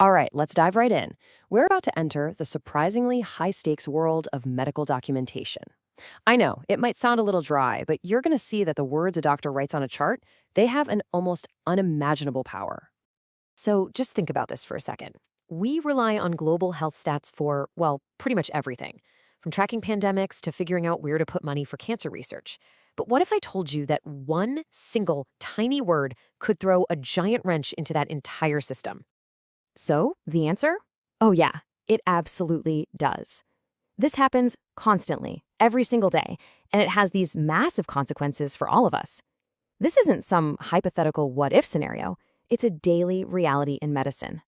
All right, let's dive right in. We're about to enter the surprisingly high-stakes world of medical documentation. I know, it might sound a little dry, but you're going to see that the words a doctor writes on a chart, they have an almost unimaginable power. So just think about this for a second. We rely on global health stats for, well, pretty much everything, from tracking pandemics to figuring out where to put money for cancer research. But what if I told you that one single tiny word could throw a giant wrench into that entire system? So, the answer? Oh yeah, it absolutely does. This happens constantly, every single day, and it has these massive consequences for all of us. This isn't some hypothetical what-if scenario. It's a daily reality in medicine.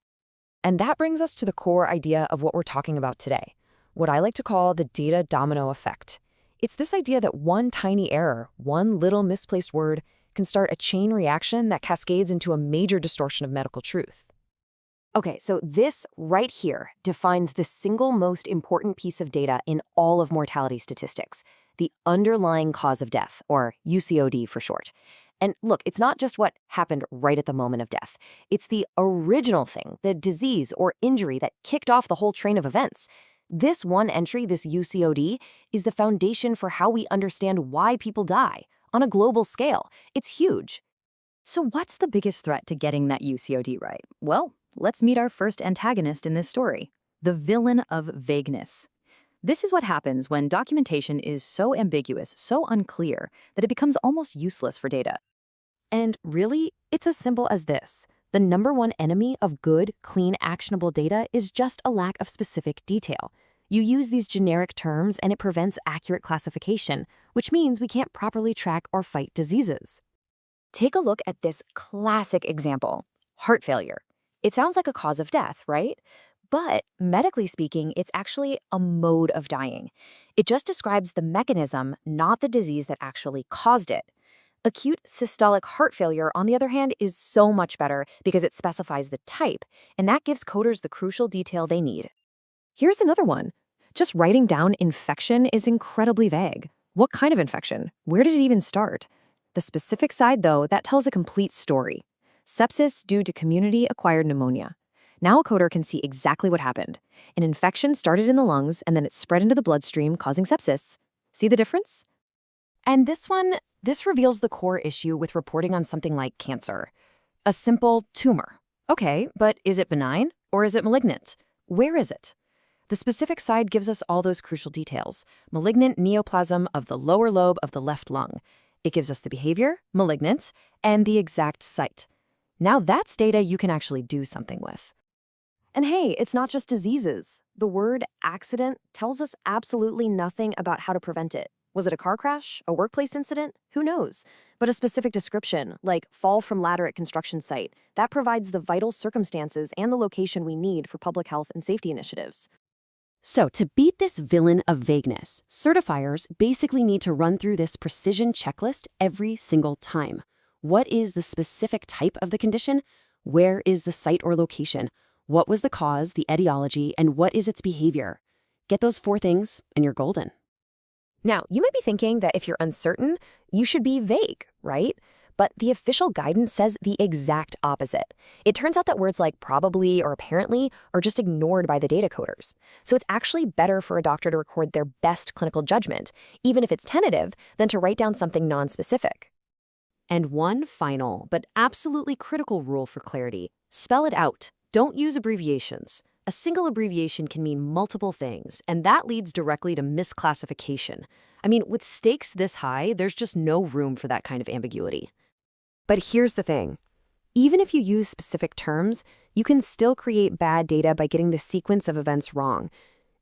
And that brings us to the core idea of what we're talking about today, what I like to call the data domino effect. It's this idea that one tiny error, one little misplaced word, can start a chain reaction that cascades into a major distortion of medical truth. Okay, so this right here defines the single most important piece of data in all of mortality statistics, the underlying cause of death, or UCOD for short. And look, it's not just what happened right at the moment of death. It's the original thing, the disease or injury that kicked off the whole train of events. This one entry, this UCOD, is the foundation for how we understand why people die on a global scale. It's huge. So what's the biggest threat to getting that UCOD right? Well, let's meet our first antagonist in this story, the villain of vagueness. This is what happens when documentation is so ambiguous, so unclear, that it becomes almost useless for data. And really, it's as simple as this. The number one enemy of good, clean, actionable data is just a lack of specific detail. You use these generic terms and it prevents accurate classification, which means we can't properly track or fight diseases. Take a look at this classic example, heart failure. It sounds like a cause of death, right? But medically speaking, it's actually a mode of dying. It just describes the mechanism, not the disease that actually caused it. Acute systolic heart failure, on the other hand, is so much better because it specifies the type, and that gives coders the crucial detail they need. Here's another one. Just writing down infection is incredibly vague. What kind of infection? Where did it even start? The specific side, though, that tells a complete story. Sepsis due to community-acquired pneumonia. Now a coder can see exactly what happened. An infection started in the lungs, and then it spread into the bloodstream, causing sepsis. See the difference? And this reveals the core issue with reporting on something like cancer. A simple tumor. Okay, but is it benign or is it malignant? Where is it? The specific side gives us all those crucial details. Malignant neoplasm of the lower lobe of the left lung. It gives us the behavior, malignant, and the exact site. Now that's data you can actually do something with. And hey, it's not just diseases. The word accident tells us absolutely nothing about how to prevent it. Was it a car crash? A workplace incident? Who knows? But a specific description, like fall from ladder at construction site, that provides the vital circumstances and the location we need for public health and safety initiatives. So to beat this villain of vagueness, certifiers basically need to run through this precision checklist every single time. What is the specific type of the condition? Where is the site or location? What was the cause, the etiology, and what is its behavior? Get those 4 things and you're golden. Now, you might be thinking that if you're uncertain, you should be vague, right? But the official guidance says the exact opposite. It turns out that words like probably or apparently are just ignored by the data coders. So it's actually better for a doctor to record their best clinical judgment, even if it's tentative, than to write down something non-specific. And one final, but absolutely critical rule for clarity: spell it out. Don't use abbreviations. A single abbreviation can mean multiple things, and that leads directly to misclassification. I mean, with stakes this high, there's just no room for that kind of ambiguity. But here's the thing. Even if you use specific terms, you can still create bad data by getting the sequence of events wrong.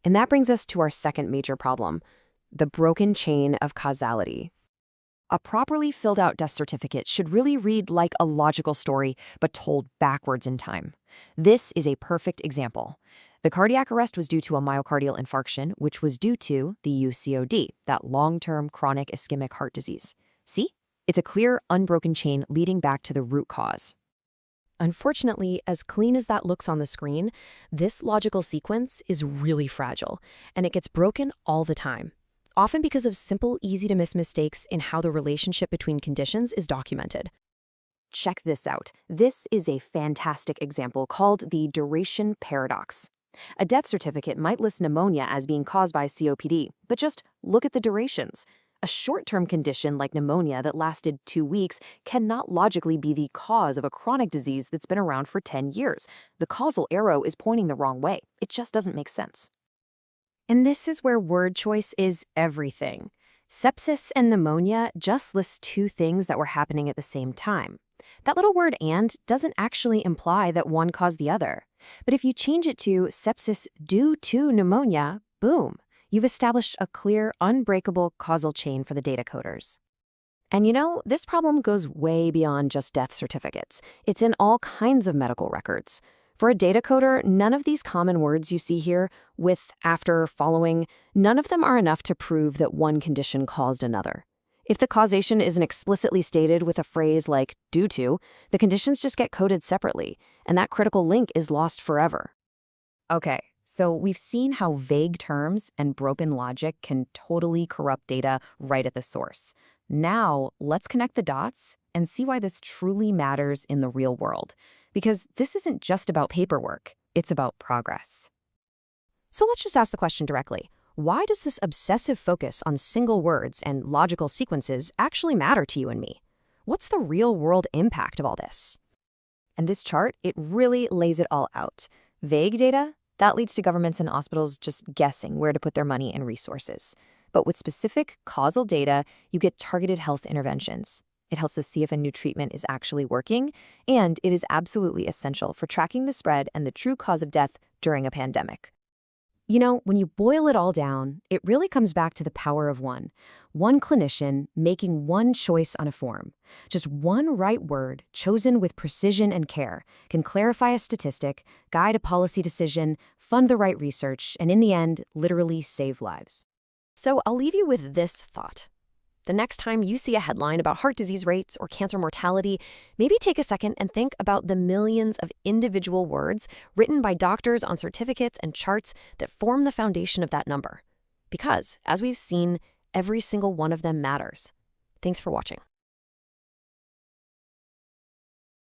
And that brings us to our second major problem, the broken chain of causality. A properly filled out death certificate should really read like a logical story, but told backwards in time. This is a perfect example. The cardiac arrest was due to a myocardial infarction, which was due to the UCOD, that long-term chronic ischemic heart disease. See? It's a clear, unbroken chain leading back to the root cause. Unfortunately, as clean as that looks on the screen, this logical sequence is really fragile, and it gets broken all the time. Often because of simple, easy-to-miss mistakes in how the relationship between conditions is documented. Check this out. This is a fantastic example called the duration paradox. A death certificate might list pneumonia as being caused by COPD, but just look at the durations. A short-term condition like pneumonia that lasted 2 weeks cannot logically be the cause of a chronic disease that's been around for 10 years. The causal arrow is pointing the wrong way. It just doesn't make sense. And this is where word choice is everything. Sepsis and pneumonia just list two things that were happening at the same time. That little word "and" doesn't actually imply that one caused the other. But if you change it to sepsis due to pneumonia, boom, you've established a clear, unbreakable causal chain for the data coders. And you know, this problem goes way beyond just death certificates. It's in all kinds of medical records. For a data coder, none of these common words you see here, with, after, following, none of them are enough to prove that one condition caused another. If the causation isn't explicitly stated with a phrase like due to, the conditions just get coded separately, and that critical link is lost forever. Okay, so we've seen how vague terms and broken logic can totally corrupt data right at the source. Now, let's connect the dots and see why this truly matters in the real world. Because this isn't just about paperwork, it's about progress. So let's just ask the question directly. Why does this obsessive focus on single words and logical sequences actually matter to you and me? What's the real-world impact of all this? And this chart, it really lays it all out. Vague data, that leads to governments and hospitals just guessing where to put their money and resources. But with specific causal data, you get targeted health interventions. It helps us see if a new treatment is actually working, and it is absolutely essential for tracking the spread and the true cause of death during a pandemic. You know, when you boil it all down, it really comes back to the power of one. One clinician making one choice on a form. Just one right word, chosen with precision and care, can clarify a statistic, guide a policy decision, fund the right research, and in the end, literally save lives. So I'll leave you with this thought. The next time you see a headline about heart disease rates or cancer mortality, maybe take a second and think about the millions of individual words written by doctors on certificates and charts that form the foundation of that number. Because, as we've seen, every single one of them matters. Thanks for watching.